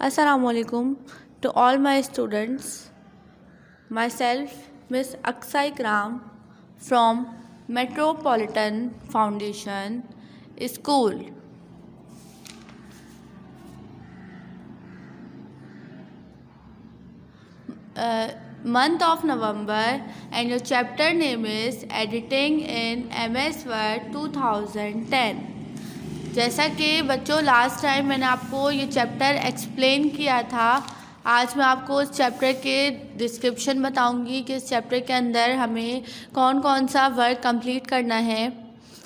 Assalamualaikum to all my students. Myself, Miss Aksai Kram from Metropolitan Foundation School. Month of November and your chapter name is Editing in MS Word 2010. जैसा कि बच्चों last time मैंने आपको ये chapter explain किया था, आज मैं आपको इस चैप्टर के डिस्क्रिप्शन बताऊंगी कि इस चैप्टर के अंदर हमें कौन कौन सा वर्क कंप्लीट करना है।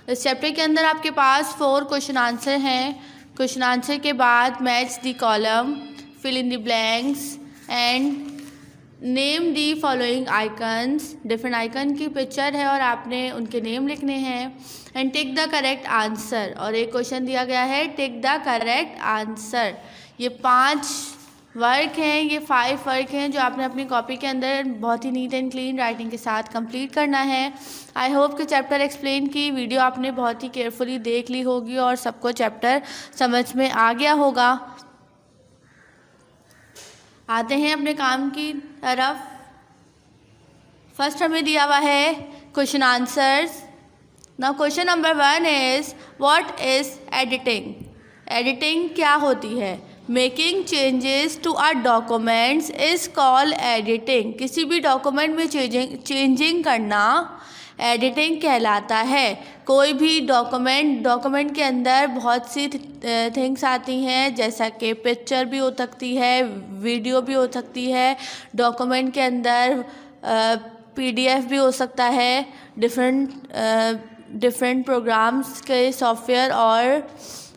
इस चैप्टर के अंदर आपके पास 4 क्वेश्चन आंसर हैं। क्वेश्चन आंसर के बाद match the column, fill in the blanks and name the following icons. Different icon की पिक्चर है और आपने उनके नेम लिखने हैं। And tick the correct answer, और एक क्वेश्चन दिया गया है टिक द करेक्ट आंसर। ये 5 वर्क हैं, ये 5 वर्क हैं जो आपने अपनी कॉपी के अंदर बहुत ही नीट एंड क्लीन राइटिंग के साथ कंप्लीट करना है। आई होप कि चैप्टर एक्सप्लेन की वीडियो आपने बहुत ही केयरफुली देख ली होगी और सबको चैप्टर समझ में आ गया होगा। आते हैं अपने काम की तरफ। फर्स्ट हमें दिया हुआ है question answers. Now question number 1 is what is editing. Editing क्या होती है? Making changes to a documents is called editing. किसी भी डॉक्यूमेंट में चेंजिंग करना एडिटिंग कहलाता है। कोई भी डॉक्यूमेंट के अंदर बहुत सी थिंग्स आती हैं, जैसा कि पिक्चर भी हो सकती है, वीडियो भी हो सकती है, डॉक्यूमेंट के अंदर PDF भी हो सकता है, डिफरेंट प्रोग्राम्स के सॉफ्टवेयर और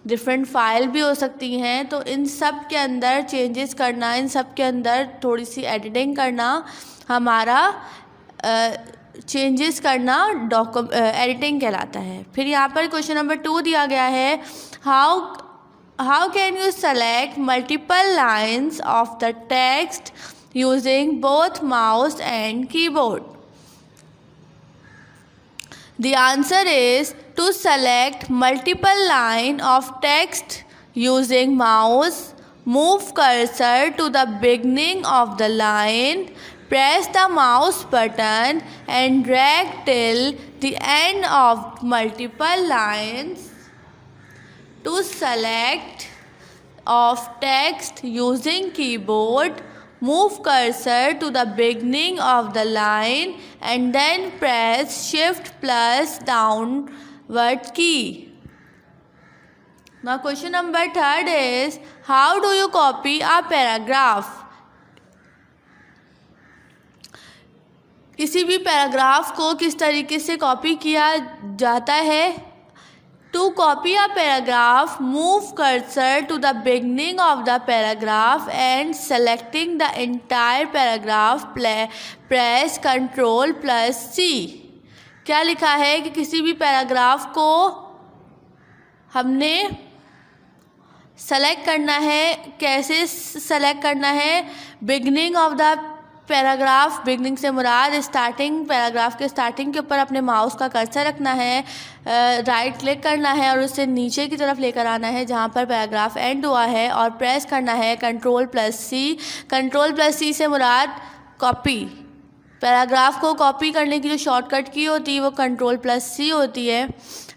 डिफरेंट फाइल भी हो सकती हैं। तो इन सब के अंदर चेंजेस करना, इन सब के अंदर थोड़ी सी एडिटिंग करना हमारा चेंजेस करना एडिटिंग कहलाता है। फिर यहाँ पर क्वेश्चन नंबर 2 दिया गया है how can you select multiple lines of the text using both mouse and keyboard. The answer is to select multiple line of text using mouse. Move cursor to the beginning of the line. Press the mouse button and drag till the end of multiple lines. To select of text using keyboard, move cursor to the beginning of the line and then press Shift plus downward key. Now question number 3 is how do you copy a paragraph? किसी भी paragraph को किस तरीके से copy किया जाता है? To copy a paragraph, move cursor to the beginning of the paragraph and selecting the entire paragraph, press Ctrl plus C. क्या लिखा है कि किसी भी पैराग्राफ को हमने सेलेक्ट करना है। कैसे सेलेक्ट करना है? Beginning of the paragraph, beginning से मुराद स्टार्टिंग, पैराग्राफ के स्टार्टिंग के ऊपर अपने माउस का कर्सर रखना है, राइट क्लिक करना है और उससे नीचे की तरफ लेकर आना है जहाँ पर पैराग्राफ एंड हुआ है और प्रेस करना है Ctrl plus C। Ctrl plus C से मुराद कॉपी। पैराग्राफ को कॉपी करने की जो शॉर्टकट की होती है वो Ctrl plus C होती है।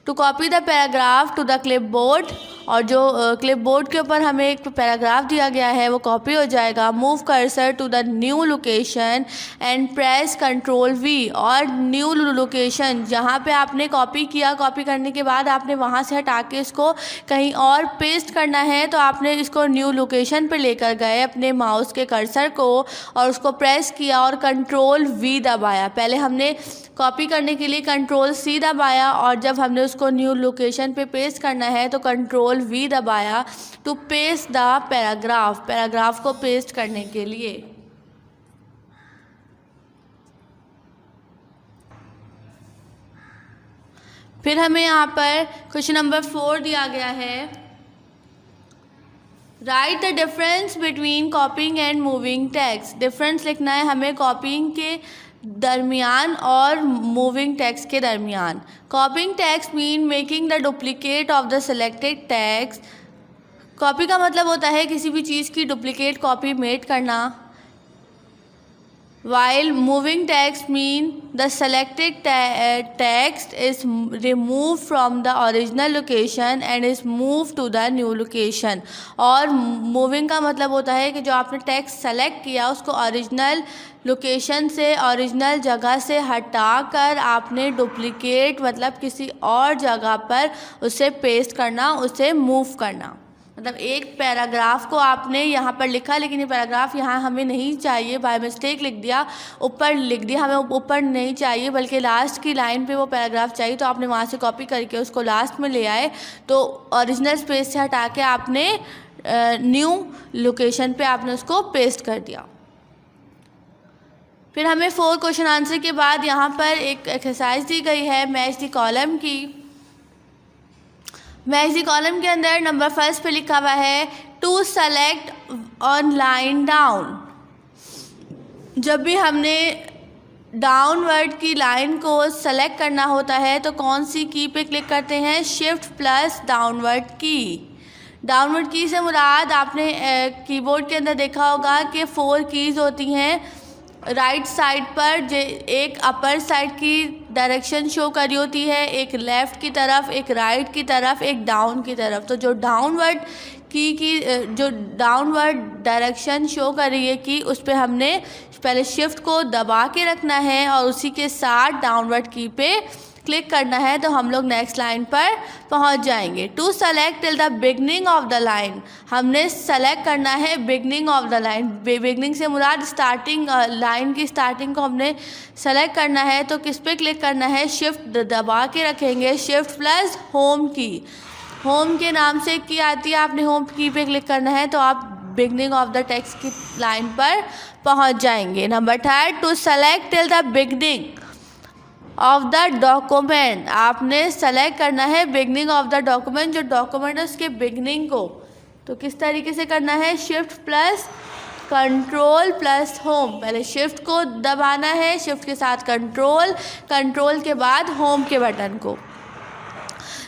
To copy the paragraph to the clipboard, और जो क्लिपबोर्ड के ऊपर हमें एक पैराग्राफ दिया गया है वो कॉपी हो जाएगा। Move cursor to the new location and press Ctrl V, और न्यू लोकेशन जहाँ पे आपने कॉपी किया, कॉपी करने के बाद आपने वहाँ से हटा के इसको कहीं और पेस्ट करना है तो आपने इसको न्यू लोकेशन पे लेकर गए अपने माउस के कर्सर को और उसको प्रेस किया और Ctrl V दबाया। पहले हमने कॉपी करने के लिए Ctrl C दबाया और जब हमने उसको न्यू लोकेशन पे पेस्ट करना है तो Ctrl V दबाया to paste the paragraph, paragraph को पेस्ट करने के लिए। फिर हमें यहाँ पर क्वेश्चन नंबर 4 दिया गया है right the difference between कॉपिंग and moving text. Difference लिखना है हमें कॉपिंग के दरमियान और मूविंग टेक्स्ट के दरमियान। कॉपिंग text mean making the duplicate of the selected text. Copy का मतलब होता है किसी भी चीज़ की डुप्लीकेट कॉपी मेड करना। While moving text mean the selected text is removed from the original location and is moved to the new location। और moving का मतलब होता है कि जो आपने टेक्स्ट सेलेक्ट किया उसको ओरिजिनल लोकेशन से, ओरिजिनल जगह से हटाकर आपने डुप्लीकेट मतलब किसी और जगह पर उसे पेस्ट करना, उसे मूव करना। मतलब एक पैराग्राफ को आपने यहाँ पर लिखा, लेकिन ये पैराग्राफ यहाँ हमें नहीं चाहिए, बाय मिस्टेक लिख दिया, ऊपर लिख दिया, हमें ऊपर नहीं चाहिए बल्कि लास्ट की लाइन पे वो पैराग्राफ चाहिए, तो आपने वहाँ से कॉपी करके उसको लास्ट में ले आए, तो ओरिजिनल स्पेस से हटा के आपने न्यू लोकेशन पे आपने उसको पेस्ट कर दिया। फिर हमें 4 क्वेश्चन आंसर के बाद यहाँ पर एक एक्सरसाइज दी गई है मैच द कॉलम की। मैच द कॉलम के अंदर नंबर 1 पे लिखा हुआ है to select on line down. जब भी हमने डाउनवर्ड की लाइन को सेलेक्ट करना होता है तो कौन सी की पे क्लिक करते हैं? शिफ्ट प्लस डाउनवर्ड की। डाउनवर्ड की से मुराद आपने कीबोर्ड के अंदर देखा होगा कि 4 कीज़ होती हैं। राइट साइड पर एक अपर साइड की डायरेक्शन शो करी होती है, एक लेफ़्ट की तरफ, एक राइट की तरफ, एक डाउन की तरफ। तो जो डाउनवर्ड की जो डाउनवर्ड डायरेक्शन शो कर रही है की, उस पर हमने पहले शिफ्ट को दबा के रखना है और उसी के साथ डाउनवर्ड की पे क्लिक करना है, तो हम लोग नेक्स्ट लाइन पर पहुंच जाएंगे। To select till the beginning of the line, हमने सेलेक्ट करना है beginning of the line. Beginning से मुराद स्टार्टिंग, लाइन की स्टार्टिंग को हमने सेलेक्ट करना है, तो किस पे क्लिक करना है? शिफ्ट दबा के रखेंगे, शिफ्ट प्लस होम की। होम के नाम से की आती है, आपने होम की पे क्लिक करना है तो आप बिगनिंग ऑफ द टेक्स्ट की लाइन पर पहुंच जाएंगे। Number 3, to select till the beginning of the document, आपने सेलेक्ट करना है बिगनिंग ऑफ द डॉक्यूमेंट, जो डॉक्यूमेंट है उसके बिगनिंग को। तो किस तरीके से करना है? Shift plus control plus home. पहले शिफ्ट को दबाना है, शिफ्ट के साथ कंट्रोल, कंट्रोल के बाद होम के बटन को।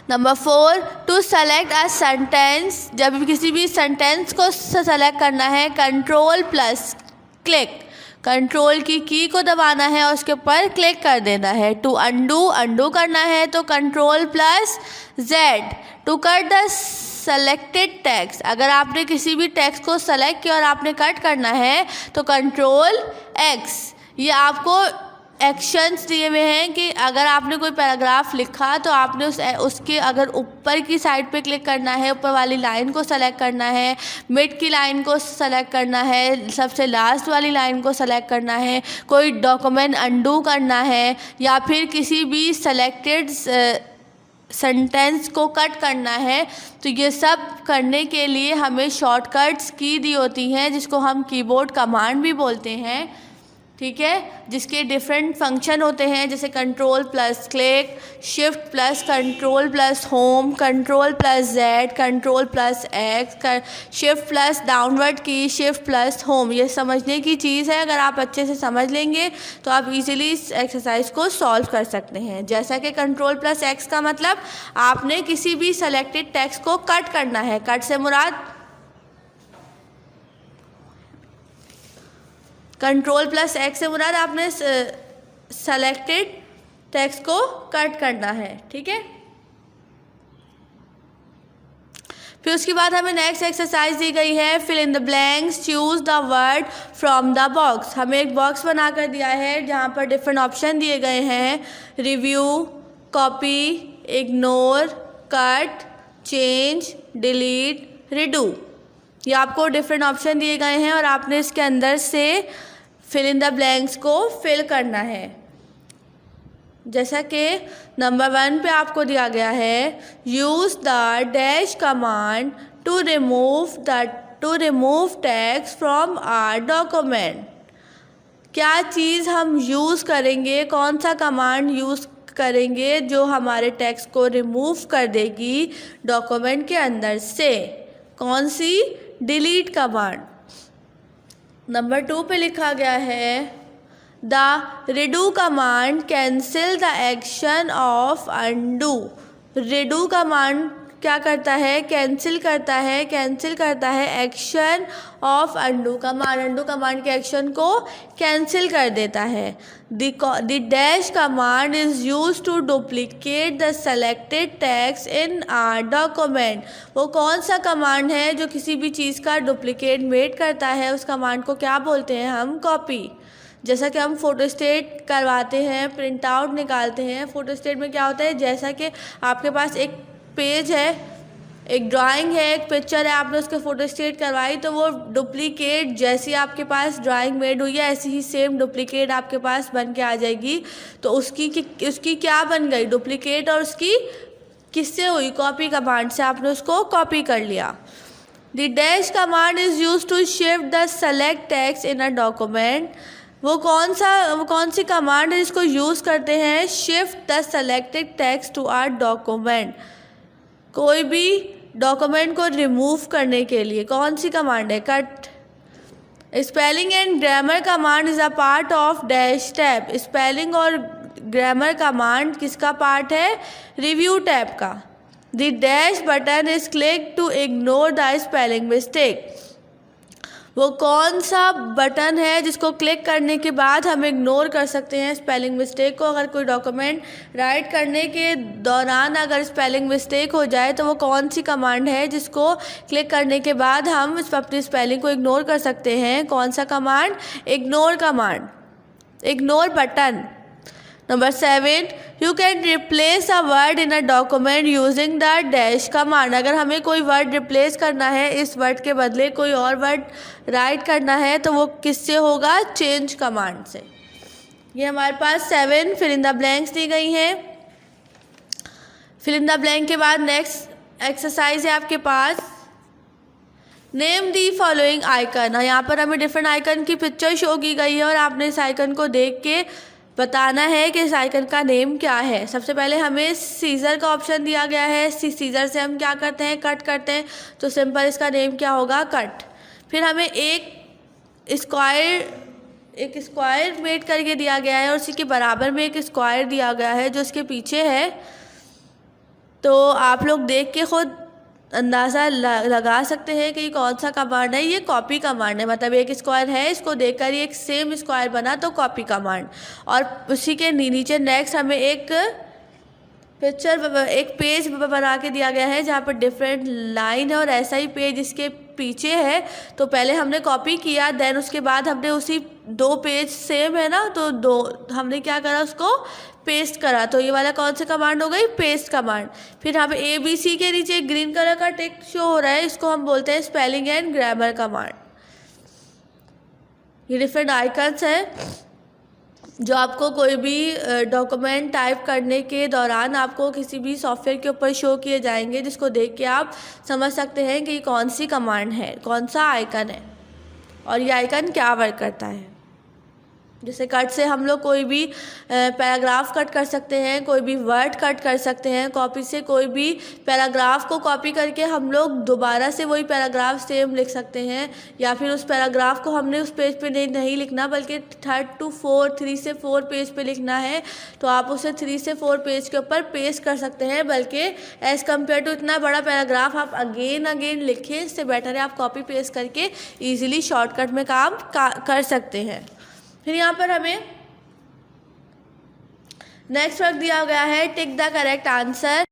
Number 4, to select a sentence, जब भी किसी भी सेंटेंस को सेलेक्ट करना है कंट्रोल प्लस क्लिक, कंट्रोल की को दबाना है और उसके ऊपर क्लिक कर देना है। टू अंडू करना है तो control plus Z. To cut the selected text, अगर आपने किसी भी टेक्स्ट को सेलेक्ट किया और आपने कट करना है तो कंट्रोल एक्स। ये आपको एक्शंस दिए हुए हैं कि अगर आपने कोई पैराग्राफ लिखा तो आपने उसके अगर ऊपर की साइड पे क्लिक करना है, ऊपर वाली लाइन को सेलेक्ट करना है, मिड की लाइन को सेलेक्ट करना है, सबसे लास्ट वाली लाइन को सेलेक्ट करना है, कोई डॉक्यूमेंट अंडू करना है, या फिर किसी भी सेलेक्टेड सेंटेंस को कट करना है, तो ये सब करने के लिए हमें शॉर्टकट्स की दी होती हैं जिसको हम कीबोर्ड कमांड भी बोलते हैं। ठीक है, जिसके डिफरेंट फंक्शन होते हैं, जैसे control plus click, shift plus control plus home, control plus Z, control plus x, shift plus downward की, शिफ्ट प्लस होम। ये समझने की चीज़ है, अगर आप अच्छे से समझ लेंगे तो आप इजीली इस एक्सरसाइज को सॉल्व कर सकते हैं। जैसा कि कंट्रोल प्लस एक्स का मतलब आपने किसी भी सेलेक्टेड टेक्स्ट को कट करना है। कट से मुराद कंट्रोल प्लस एक्स से मुराद आपने सेलेक्टेड टेक्स्ट को कट करना है। ठीक है, फिर उसके बाद हमें नेक्स्ट एक्सरसाइज दी गई है fill in the blanks, choose the word from the box. हमें एक बॉक्स बनाकर दिया है जहाँ पर डिफरेंट ऑप्शन दिए गए हैं, review, copy, ignore, cut, change, delete, redo. ये आपको डिफरेंट ऑप्शन दिए गए हैं और आपने इसके अंदर से फिल इन द ब्लैंक्स को फिल करना है। जैसा कि नंबर 1 पे आपको दिया गया है, use the dash command to remove text from our document. क्या चीज़ हम यूज़ करेंगे, कौन सा कमांड यूज़ करेंगे जो हमारे टेक्स्ट को रिमूव कर देगी डॉक्यूमेंट के अंदर से? कौन सी? Delete command. नंबर 2 पे लिखा गया है, the redo command cancel the action of undo. Redo command क्या करता है, कैंसिल करता है action of undo command, undo command के एक्शन को कैंसिल कर देता है। The dash command is use to duplicate the selected text in our document. वो कौन सा कमांड है जो किसी भी चीज़ का डुप्लीकेट मेड करता है, उस कमांड को क्या बोलते हैं हम, कॉपी। जैसा कि हम फोटोस्टेट करवाते हैं, प्रिंट आउट निकालते हैं, फोटोस्टेट में क्या होता है, जैसा कि आपके पास एक पेज है, एक ड्राइंग है, एक पिक्चर है, आपने उसके फोटोस्टेट करवाई तो वो डुप्लीकेट जैसी आपके पास ड्राइंग मेड हुई है ऐसी ही सेम डुप्लीकेट आपके पास बन के आ जाएगी। तो उसकी क्या बन गई, डुप्लीकेट, और उसकी किससे हुई, कॉपी कमांड से आपने उसको कॉपी कर लिया। The dash command is use to shift the select text in a document. वो कौन सी कमांड है जिसको यूज़ करते हैं, shift the selected text to our document. कोई भी डॉक्यूमेंट को रिमूव करने के लिए कौन सी कमांड है, cut. Spelling and grammar command is a part of dash tab. Spelling और ग्रामर कमांड किसका पार्ट है, रिव्यू टैब का। The dash button is click to ignore the spelling mistake. वो कौन सा बटन है जिसको क्लिक करने के बाद हम इग्नोर कर सकते हैं स्पेलिंग मिस्टेक को। अगर कोई डॉक्यूमेंट राइट करने के दौरान अगर स्पेलिंग मिस्टेक हो जाए तो वो कौन सी कमांड है जिसको क्लिक करने के बाद हम अपनी स्पेलिंग को इग्नोर कर सकते हैं, कौन सा command, ignore command, ignore button. Number 7, you can replace a word in a document using the dash command. अगर हमें कोई वर्ड रिप्लेस करना है, इस वर्ड के बदले कोई और वर्ड राइट करना है तो वो किससे होगा, चेंज कमांड से। ये हमारे पास 7 फिल इन द ब्लैंक्स दी गई हैं। फिल इन द ब्लैंक के बाद नेक्स्ट एक्सरसाइज है आपके पास, नेम दी फॉलोइंग आइकन। यहाँ पर हमें डिफरेंट आइकन की पिक्चर शो की गई है और आपने इस आइकन को देख के बताना है कि इस आइकन का नेम क्या है। सबसे पहले हमें सीजर का ऑप्शन दिया गया है, सीजर से हम क्या करते हैं, कट करते हैं, तो सिंपल इसका नेम क्या होगा, कट। फिर हमें एक स्क्वायर मेड करके दिया गया है और उसी के बराबर में एक स्क्वायर दिया गया है जो इसके पीछे है। तो आप लोग देख के खुद अंदाज़ा लगा सकते हैं कि कौन सा कमांड है, ये कॉपी कमांड है। मतलब एक स्क्वायर है, इसको देखकर ये एक सेम स्क्वायर बना तो कॉपी कमांड। और उसी के नीचे नेक्स्ट हमें एक पेज बना के दिया गया है जहाँ पर डिफरेंट लाइन है और ऐसा ही पेज इसके पीछे है। तो पहले हमने कॉपी किया, देन उसके बाद हमने उसी 2 पेज सेम है ना, तो 2 हमने क्या करा, उसको पेस्ट करा। तो ये वाला कौन सा कमांड हो गई, पेस्ट कमांड। फिर यहाँ पे ABC के नीचे ग्रीन कलर का टेक्स्ट शो हो रहा है, इसको हम बोलते हैं स्पेलिंग एंड ग्रामर कमांड। ये डिफरेंट आइकन्स हैं जो आपको कोई भी डॉक्यूमेंट टाइप करने के दौरान आपको किसी भी सॉफ्टवेयर के ऊपर शो किए जाएंगे, जिसको देख के आप समझ सकते हैं कि कौन सी कमांड है, कौन सा आइकन है और ये आइकन क्या वर्क करता है। जैसे कट से हम लोग कोई भी पैराग्राफ कट कर सकते हैं, कोई भी वर्ड कट कर सकते हैं। कॉपी से कोई भी पैराग्राफ को कॉपी करके हम लोग दोबारा से वही पैराग्राफ सेम लिख सकते हैं, या फिर उस पैराग्राफ को हमने उस पेज पे नहीं लिखना बल्कि 3 से 4 पेज पे लिखना है, तो आप उसे 3 से 4 पेज के ऊपर पेस्ट कर सकते हैं। बल्कि एज़ कम्पेयर टू इतना बड़ा पैराग्राफ आप अगेन लिखें, इससे बेटर है आप कॉपी पेस्ट करके ईजिली शॉर्टकट में काम कर सकते हैं। फिर यहाँ पर हमें नेक्स्ट वर्क दिया गया है, टिक द करेक्ट आंसर।